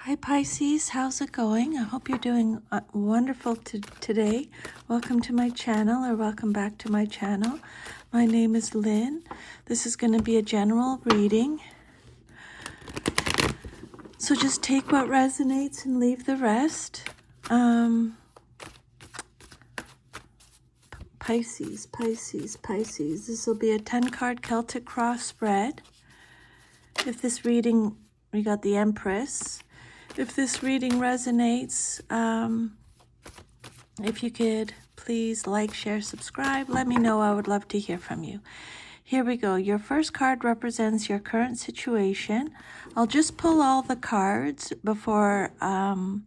Hi Pisces, how's it going? I hope you're doing wonderful today. Welcome to my channel, or welcome back to my channel. My name is Lynn. This is going to be a general reading. So just take what resonates and leave the rest. Pisces. This will be a 10-card Celtic cross spread. If this reading, we got the Empress. If this reading resonates, if you could please like, share, subscribe, let me know. I would love to hear from you. Here we go. Your first card represents your current situation. I'll just pull all the cards before, and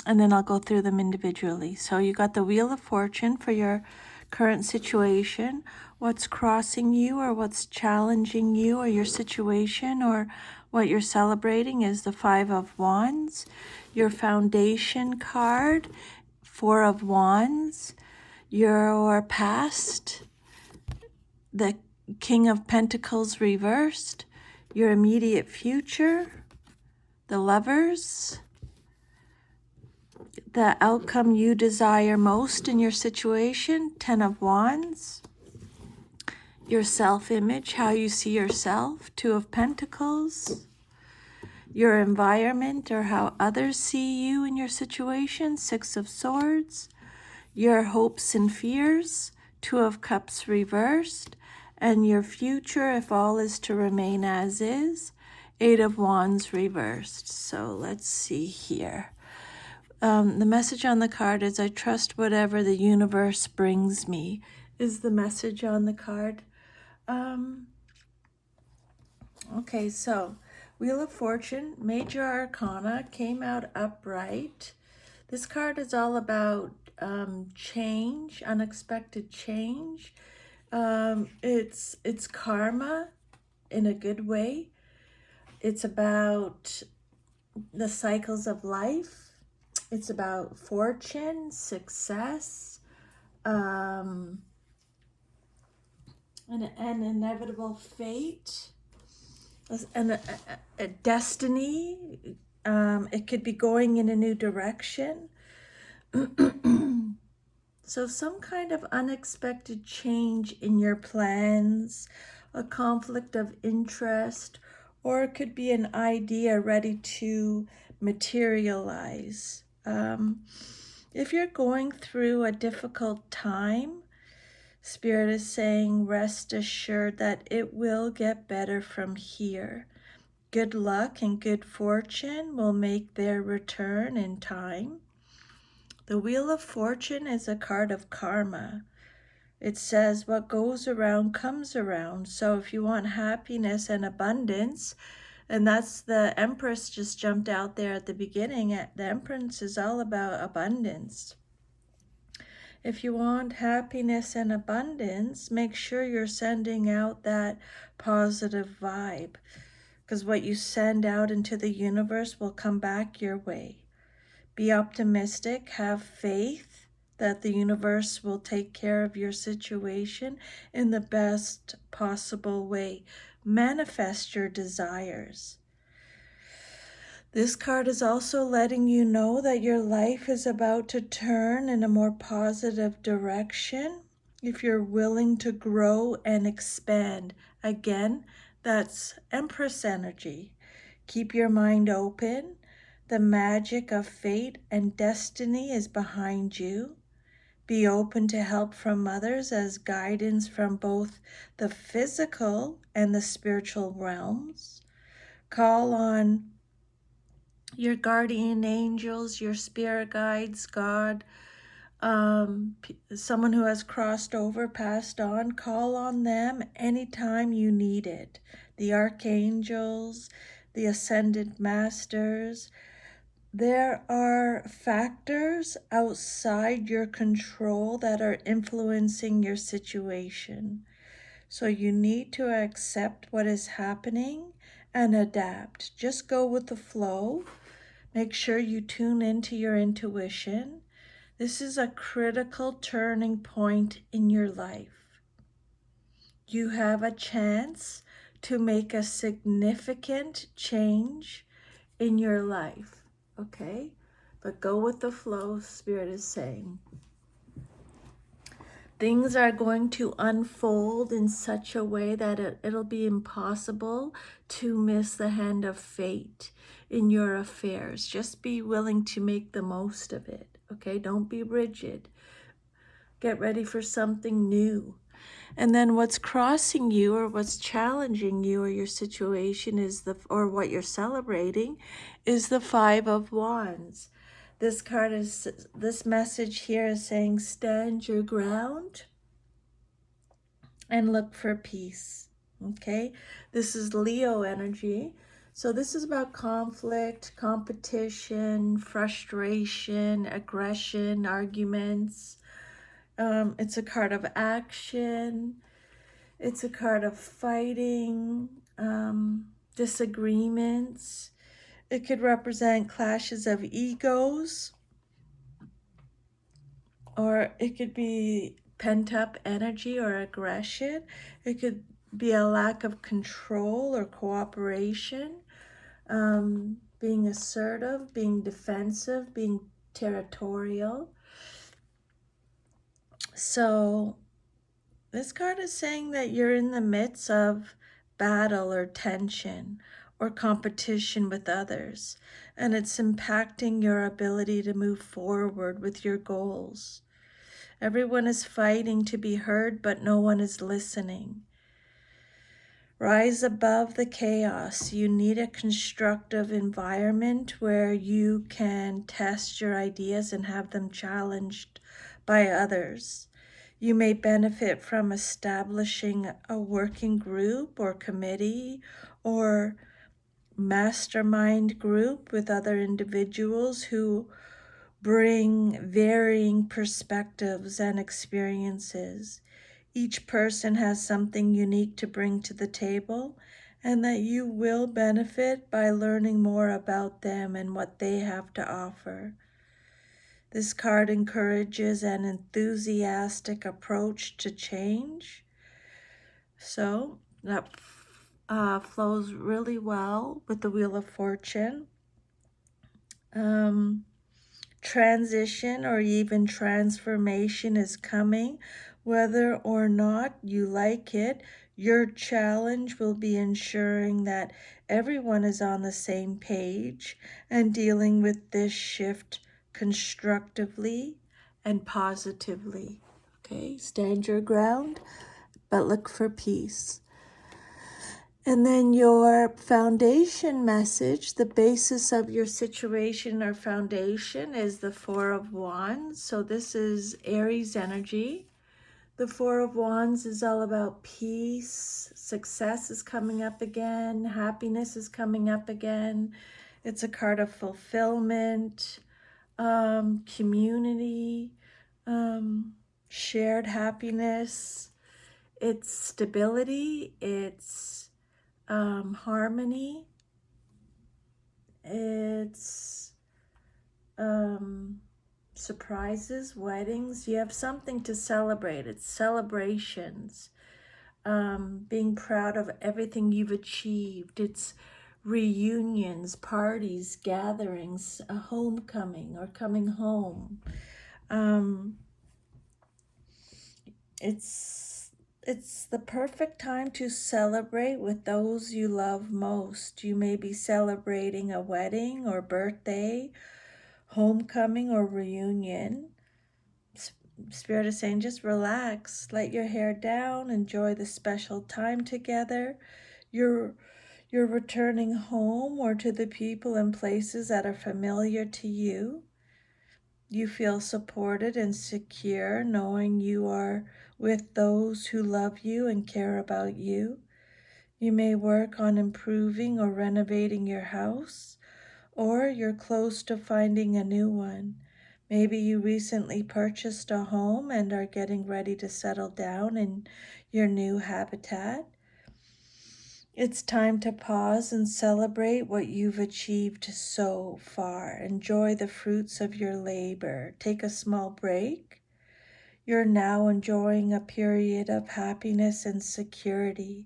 then I'll go through them individually. So you got the Wheel of Fortune for your current situation, what's crossing you or what's challenging you or your situation or what you're celebrating is the Five of Wands. Your Foundation card, Four of Wands. Your past, the King of Pentacles reversed. Your immediate future, the Lovers. The outcome you desire most in your situation, Ten of Wands. Your self-image, how you see yourself, Two of Pentacles. Your environment or how others see you in your situation, Six of Swords. Your hopes and fears, Two of Cups reversed. And your future, if all is to remain as is, Eight of Wands reversed. So let's see here. The message on the card is, I trust whatever the universe brings me, is the message on the card. Okay, so Wheel of Fortune, Major Arcana, came out upright. This card is all about change, unexpected change. It's karma in a good way. It's about the cycles of life. It's about fortune, success, an inevitable fate, and a destiny. It could be going in a new direction. So some kind of unexpected change in your plans, a conflict of interest, or it could be an idea ready to materialize. If you're going through a difficult time, Spirit is saying, rest assured that it will get better from here. Good luck and good fortune will make their return in time. The Wheel of Fortune is a card of karma. It says what goes around comes around. So if you want happiness and abundance, and that's the Empress just jumped out there at the beginning. The Empress is all about abundance. If you want happiness and abundance, make sure you're sending out that positive vibe, because what you send out into the universe will come back your way. Be optimistic, have faith that the universe will take care of your situation in the best possible way. Manifest your desires. This card is also letting you know that your life is about to turn in a more positive direction if you're willing to grow and expand. Again, that's Empress energy. Keep your mind open. The magic of fate and destiny is behind you. Be open to help from others as guidance from both the physical and the spiritual realms. Call on your guardian angels, your spirit guides, God, someone who has crossed over, passed on. Call on them anytime you need it. The archangels, the ascended masters. There are factors outside your control that are influencing your situation. So you need to accept what is happening and adapt. Just go with the flow. Make sure you tune into your intuition. This is a critical turning point in your life. You have a chance to make a significant change in your life. okay? But go with the flow, Spirit is saying. Things are going to unfold in such a way that it'll be impossible to miss the hand of fate in your affairs. Just be willing to make the most of it, okay? Don't be rigid. Get ready for something new. And then what's crossing you or what's challenging you or your situation or what you're celebrating is the Five of Wands. This message here is saying stand your ground and look for peace. Okay, this is Leo energy. So this is about conflict, competition, frustration, aggression, arguments. It's a card of action. It's a card of fighting, disagreements. It could represent clashes of egos, or it could be pent up energy or aggression. It could be a lack of control or cooperation, being assertive, being defensive, being territorial. So this card is saying that you're in the midst of battle or tension or competition with others, and it's impacting your ability to move forward with your goals. Everyone is fighting to be heard, but no one is listening. Rise above the chaos. You need a constructive environment where you can test your ideas and have them challenged by others. You may benefit from establishing a working group or committee or mastermind group with other individuals who bring varying perspectives and experiences. Each person has something unique to bring to the table, and that you will benefit by learning more about them and what they have to offer. This card encourages an enthusiastic approach to change. So that flows really well with the Wheel of Fortune. Transition or even transformation is coming. Whether or not you like it, your challenge will be ensuring that everyone is on the same page and dealing with this shift constructively and positively. Okay, stand your ground, but look for peace. And then your foundation message, the basis of your situation or foundation is the Four of Wands. So this is Aries energy. The Four of Wands is all about peace. Success is coming up again. Happiness is coming up again. It's a card of fulfillment, community, shared happiness. It's stability. It's harmony. It's surprises, weddings. You have something to celebrate. It's celebrations. Being proud of everything you've achieved. It's reunions, parties, gatherings, a homecoming or coming home. It's the perfect time to celebrate with those you love most. You may be celebrating a wedding or birthday, homecoming or reunion. Spirit is saying just relax, let your hair down, enjoy the special time together. You're returning home or to the people and places that are familiar to you. You feel supported and secure knowing you are with those who love you and care about you. You may work on improving or renovating your house, or you're close to finding a new one. Maybe you recently purchased a home and are getting ready to settle down in your new habitat. It's time to pause and celebrate what you've achieved so far. Enjoy the fruits of your labor. Take a small break. You're now enjoying a period of happiness and security.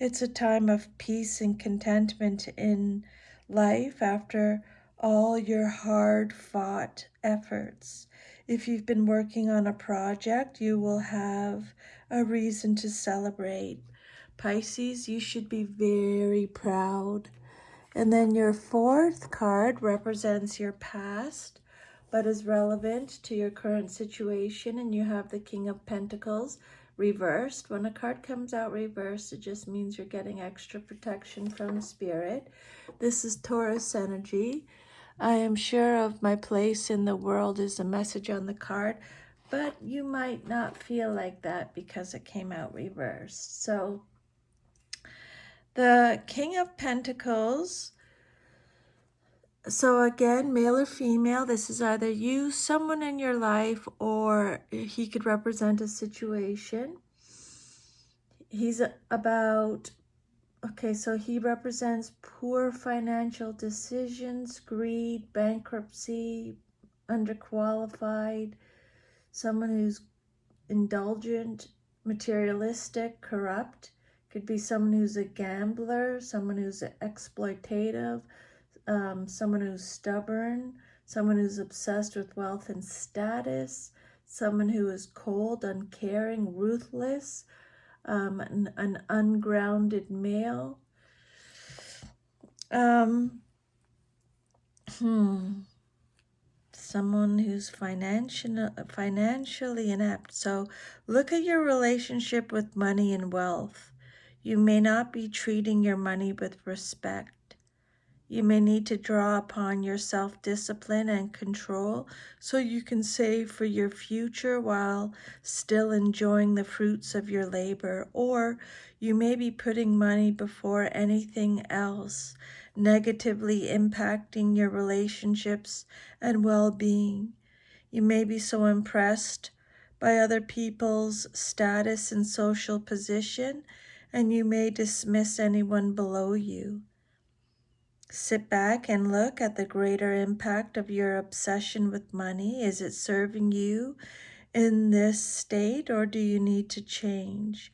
It's a time of peace and contentment in life after all your hard-fought efforts. If you've been working on a project, you will have a reason to celebrate. Pisces, you should be very proud. And then your fourth card represents your past, but is relevant to your current situation. And you have the King of Pentacles reversed. When a card comes out reversed, it just means you're getting extra protection from Spirit. This is Taurus energy. I am sure of my place in the world is a message on the card, but you might not feel like that because it came out reversed. So the King of Pentacles, so again, male or female, this is either you, someone in your life, or he could represent a situation. He's about, okay, so he represents poor financial decisions, greed, bankruptcy, underqualified, someone who's indulgent, materialistic, corrupt. Could be someone who's a gambler, someone who's exploitative, someone who's stubborn, someone who's obsessed with wealth and status, someone who is cold, uncaring, ruthless, an ungrounded male. Someone who's financially inept. So look at your relationship with money and wealth. You may not be treating your money with respect. You may need to draw upon your self-discipline and control so you can save for your future while still enjoying the fruits of your labor. Or you may be putting money before anything else, negatively impacting your relationships and well-being. You may be so impressed by other people's status and social position, and you may dismiss anyone below you. Sit back and look at the greater impact of your obsession with money. Is it serving you in this state, or do you need to change?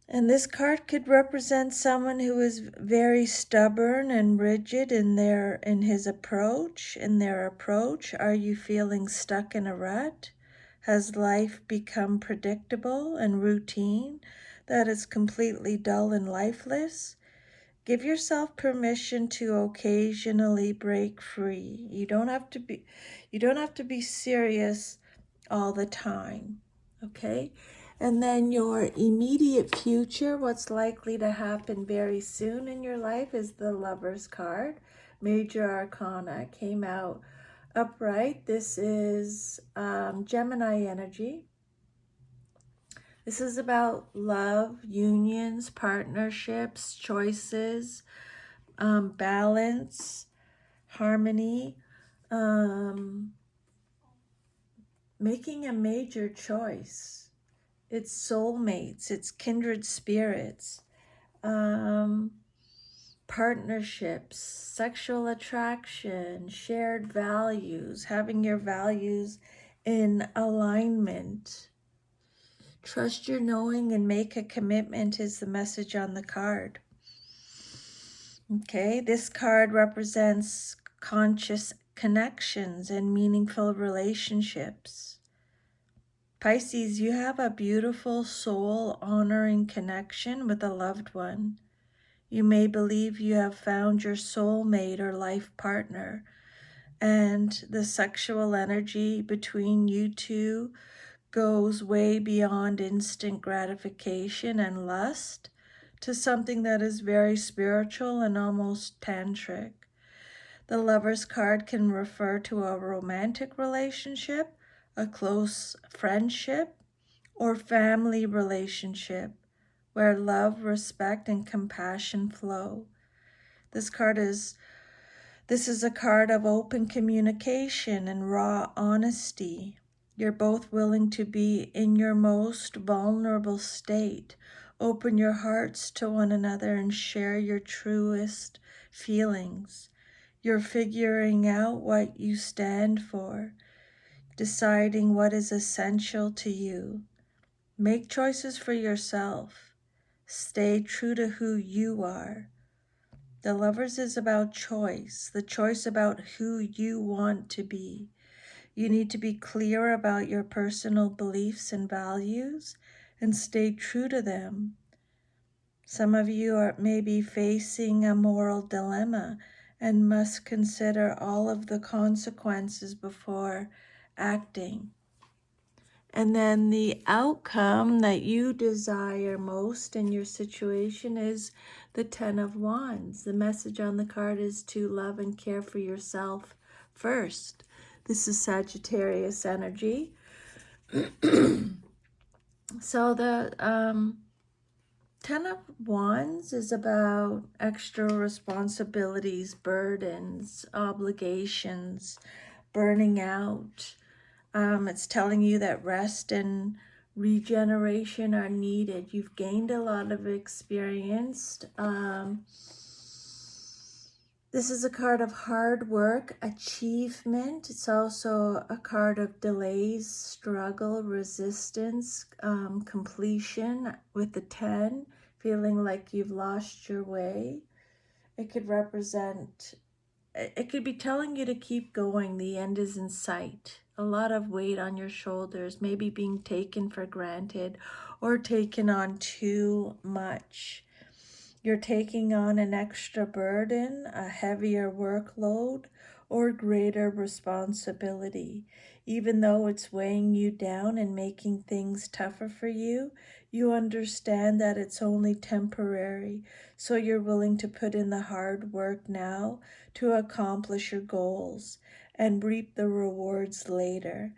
And this card could represent someone who is very stubborn and rigid in their approach. Are you feeling stuck in a rut? Has life become predictable and routine that is completely dull and lifeless? Give yourself permission to occasionally break free. You don't have to be serious all the time. Okay? And then your immediate future, what's likely to happen very soon in your life, is the Lover's card. Major Arcana came out upright. This is Gemini energy. This is about love, unions, partnerships, choices, balance, harmony, making a major choice. It's soulmates, it's kindred spirits, partnerships, sexual attraction, shared values, having your values in alignment. Trust your knowing and make a commitment is the message on the card. Okay, this card represents conscious connections and meaningful relationships. Pisces, you have a beautiful soul-honoring connection with a loved one. You may believe you have found your soulmate or life partner, and the sexual energy between you two goes way beyond instant gratification and lust to something that is very spiritual and almost tantric. The Lover's card can refer to a romantic relationship, a close friendship, or family relationship where love, respect, and compassion flow. This is a card of open communication and raw honesty. You're both willing to be in your most vulnerable state. Open your hearts to one another and share your truest feelings. You're figuring out what you stand for, deciding what is essential to you. Make choices for yourself. Stay true to who you are. The Lovers is about choice, the choice about who you want to be. You need to be clear about your personal beliefs and values and stay true to them. Some of you are maybe facing a moral dilemma and must consider all of the consequences before acting. And then the outcome that you desire most in your situation is the Ten of Wands. The message on the card is to love and care for yourself first. This is Sagittarius energy. So the Ten of Wands is about extra responsibilities, burdens, obligations, burning out. It's telling you that rest and regeneration are needed. You've gained a lot of experience. This is a card of hard work, achievement. It's also a card of delays, struggle, resistance, completion with the 10, feeling like you've lost your way. It could represent, it could be telling you to keep going. The end is in sight. A lot of weight on your shoulders, maybe being taken for granted or taken on too much. You're taking on an extra burden, a heavier workload, or greater responsibility. Even though it's weighing you down and making things tougher for you, you understand that it's only temporary. So you're willing to put in the hard work now to accomplish your goals and reap the rewards later.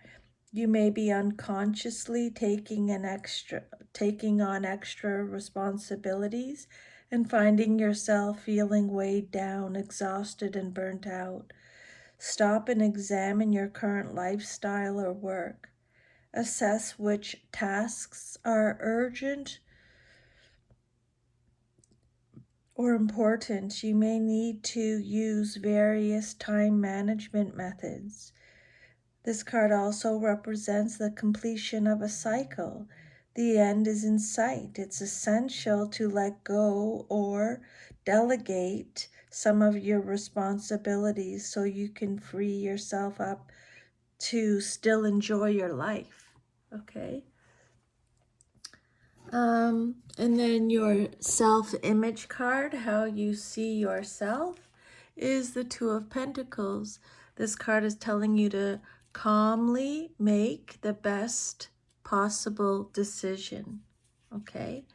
You may be unconsciously taking on extra responsibilities and finding yourself feeling weighed down, exhausted, and burnt out. Stop and examine your current lifestyle or work. Assess which tasks are urgent or important. You may need to use various time management methods. This card also represents the completion of a cycle. The end is in sight. It's essential to let go or delegate some of your responsibilities so you can free yourself up to still enjoy your life. Okay? And then your self-image card, how you see yourself, is the Two of Pentacles. This card is telling you to calmly make the best possible decision. Okay?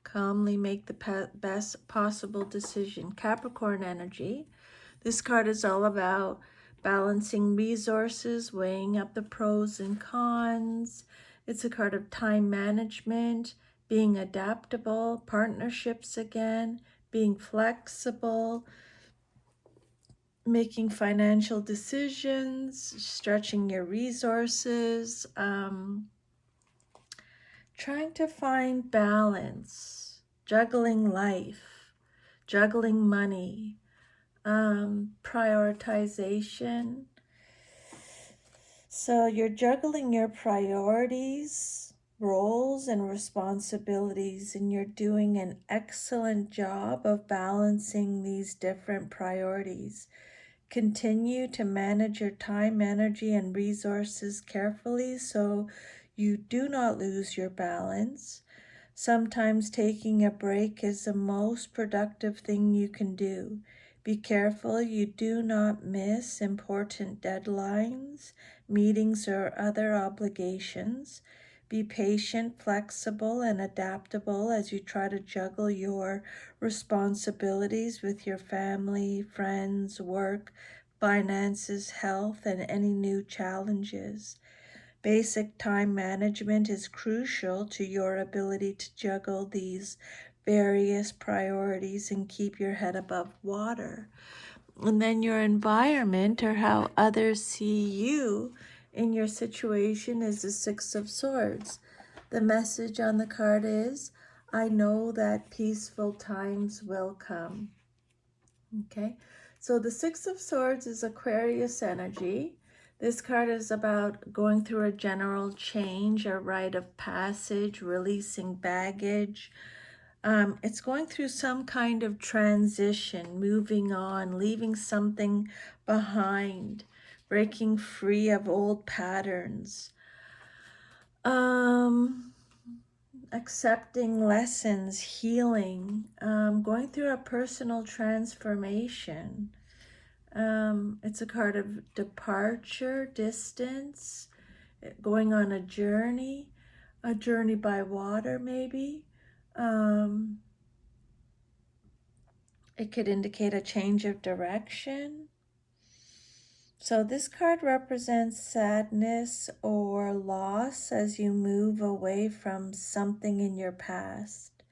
Calmly make the best possible decision. Capricorn energy. This card is all about balancing resources, weighing up the pros and cons. It's a card of time management, being adaptable, partnerships again, being flexible, making financial decisions, stretching your resources, trying to find balance, juggling life, juggling money, prioritization. So you're juggling your priorities, roles, and responsibilities, and you're doing an excellent job of balancing these different priorities. Continue to manage your time, energy, and resources carefully so you do not lose your balance. Sometimes taking a break is the most productive thing you can do. Be careful you do not miss important deadlines, meetings, or other obligations. Be patient, flexible, and adaptable as you try to juggle your responsibilities with your family, friends, work, finances, health, and any new challenges. Basic time management is crucial to your ability to juggle these various priorities and keep your head above water. And then your environment, or how others see you in your situation, is the Six of Swords. The message on the card is, I know that peaceful times will come. Okay, so the Six of Swords is Aquarius energy. This card is about going through a general change, a rite of passage, releasing baggage, It's going through some kind of transition, moving on, leaving something behind, breaking free of old patterns, um, accepting lessons, healing, going through a personal transformation. It's a card of departure, distance, going on a journey by water, maybe. Um, it could indicate a change of direction. So this card represents sadness or loss as you move away from something in your past.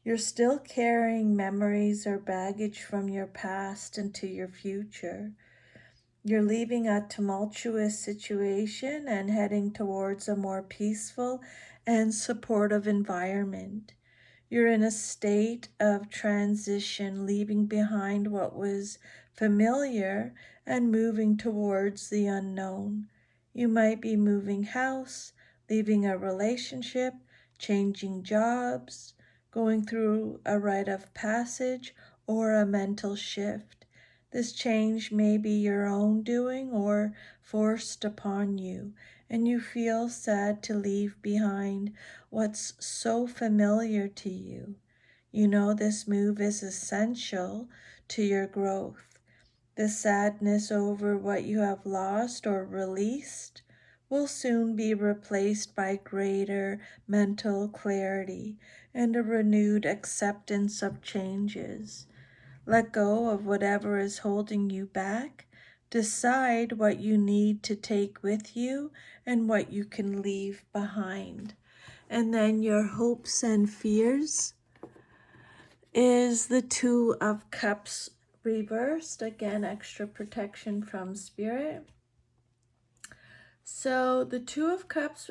You're still carrying memories or baggage from your past into your future. You're leaving a tumultuous situation and heading towards a more peaceful and supportive environment. You're in a state of transition, leaving behind what was familiar and moving towards the unknown. You might be moving house, leaving a relationship, changing jobs, going through a rite of passage, or a mental shift. This change may be your own doing or forced upon you, and you feel sad to leave behind what's so familiar to you. You know this move is essential to your growth. The sadness over what you have lost or released will soon be replaced by greater mental clarity and a renewed acceptance of changes. Let go of whatever is holding you back. Decide what you need to take with you and what you can leave behind. And then your hopes and fears is the Two of Cups reversed. Again, extra protection from Spirit. So the Two of Cups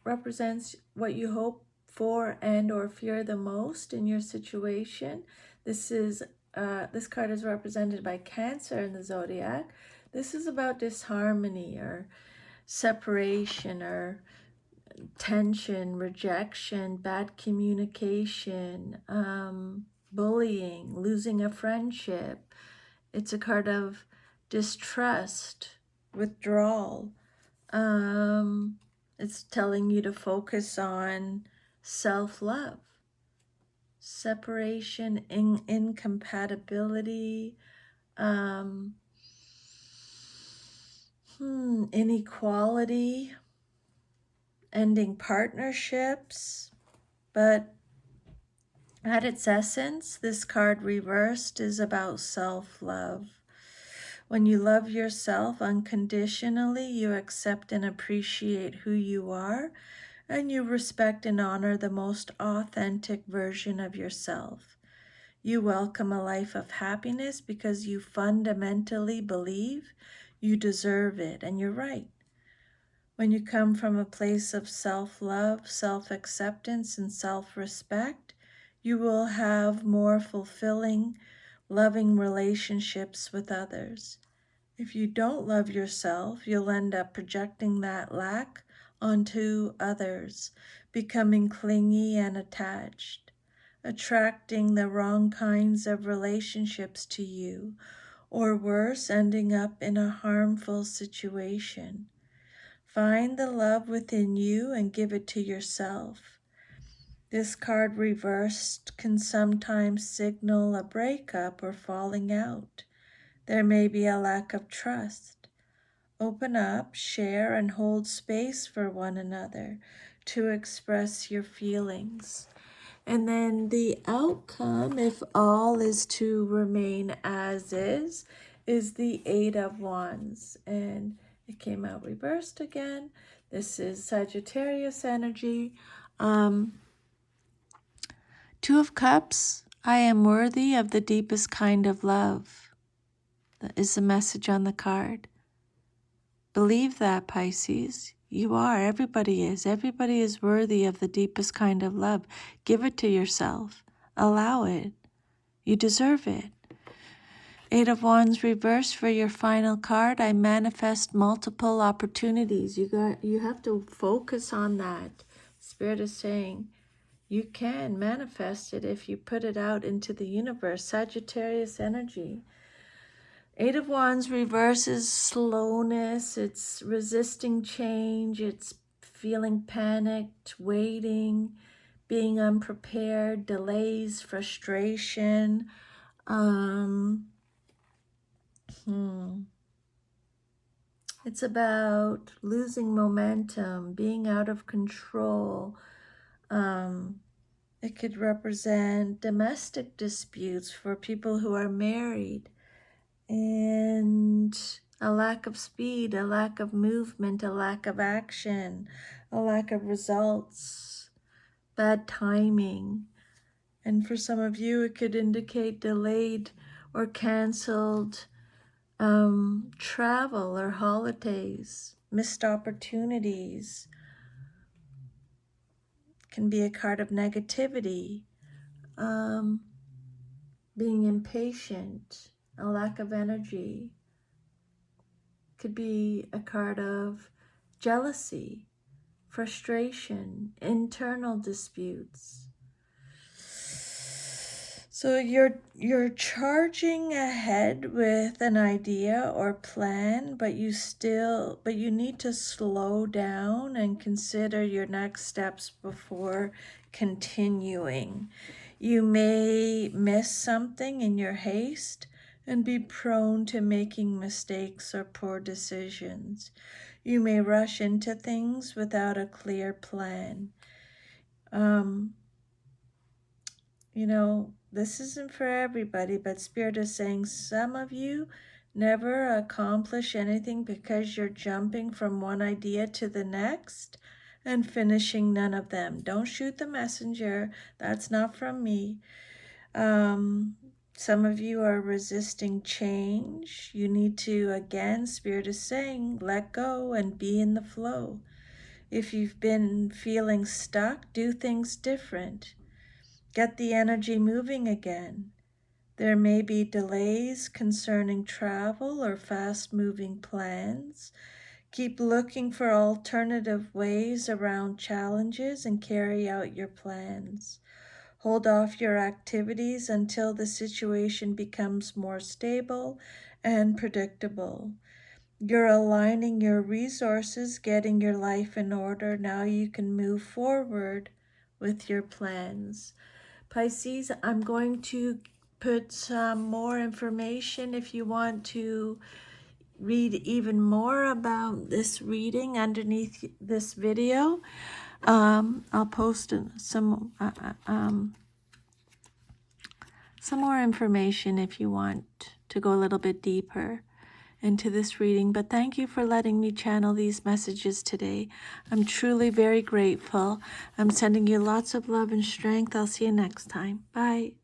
represents what you hope for and or fear the most in your situation. This card is represented by Cancer in the zodiac. This is about disharmony or separation or tension, rejection, bad communication, bullying, losing a friendship. It's a card of distrust, withdrawal. It's telling you to focus on self-love, separation, incompatibility, inequality, ending partnerships. But at its essence, this card reversed is about self-love. When you love yourself unconditionally, you accept and appreciate who you are, and you respect and honor the most authentic version of yourself. You welcome a life of happiness because you fundamentally believe you deserve it, and you're right. When you come from a place of self-love, self-acceptance, and self-respect, you will have more fulfilling, loving relationships with others. If you don't love yourself, you'll end up projecting that lack onto others, becoming clingy and attached, attracting the wrong kinds of relationships to you, or worse, ending up in a harmful situation. Find the love within you and give it to yourself. This card reversed can sometimes signal a breakup or falling out. There may be a lack of trust. Open up, share, and hold space for one another to express your feelings. And then the outcome, if all is to remain as is the Eight of Wands. And it came out reversed again. This is Sagittarius energy. Two of Cups, I am worthy of the deepest kind of love. That is the message on the card. Believe that, Pisces. You are. Everybody is. Everybody is worthy of the deepest kind of love. Give it to yourself. Allow it. You deserve it. Eight of Wands reversed for your final card. I manifest multiple opportunities. You have to focus on that. Spirit is saying, You can manifest it if you put it out into the universe. Sagittarius energy. Eight of Wands reverses slowness. It's resisting change. It's feeling panicked, waiting, being unprepared, delays, frustration. It's about losing momentum, being out of control. It could represent domestic disputes for people who are married, and a lack of speed, a lack of movement, a lack of action, a lack of results, bad timing. And for some of you, it could indicate delayed or canceled travel or holidays, missed opportunities. Can be a card of negativity, being impatient, a lack of energy. Could be a card of jealousy, frustration, internal disputes. So you're charging ahead with an idea or plan, but you need to slow down and consider your next steps before continuing. You may miss something in your haste and be prone to making mistakes or poor decisions. You may rush into things without a clear plan. This isn't for everybody, but Spirit is saying some of you never accomplish anything because you're jumping from one idea to the next and finishing none of them. Don't shoot the messenger. That's not from me. Some of you are resisting change. You need to, again, Spirit is saying, let go and be in the flow. If you've been feeling stuck, do things different. Get the energy moving again. There may be delays concerning travel or fast-moving plans. Keep looking for alternative ways around challenges and carry out your plans. Hold off your activities until the situation becomes more stable and predictable. You're aligning your resources, getting your life in order. Now you can move forward with your plans. Pisces, I'm going to put some more information if you want to read even more about this reading underneath this video. I'll post some more information if you want to go a little bit deeper into this reading. But thank you for letting me channel these messages today. I'm truly very grateful. I'm sending you lots of love and strength. I'll see you next time. Bye.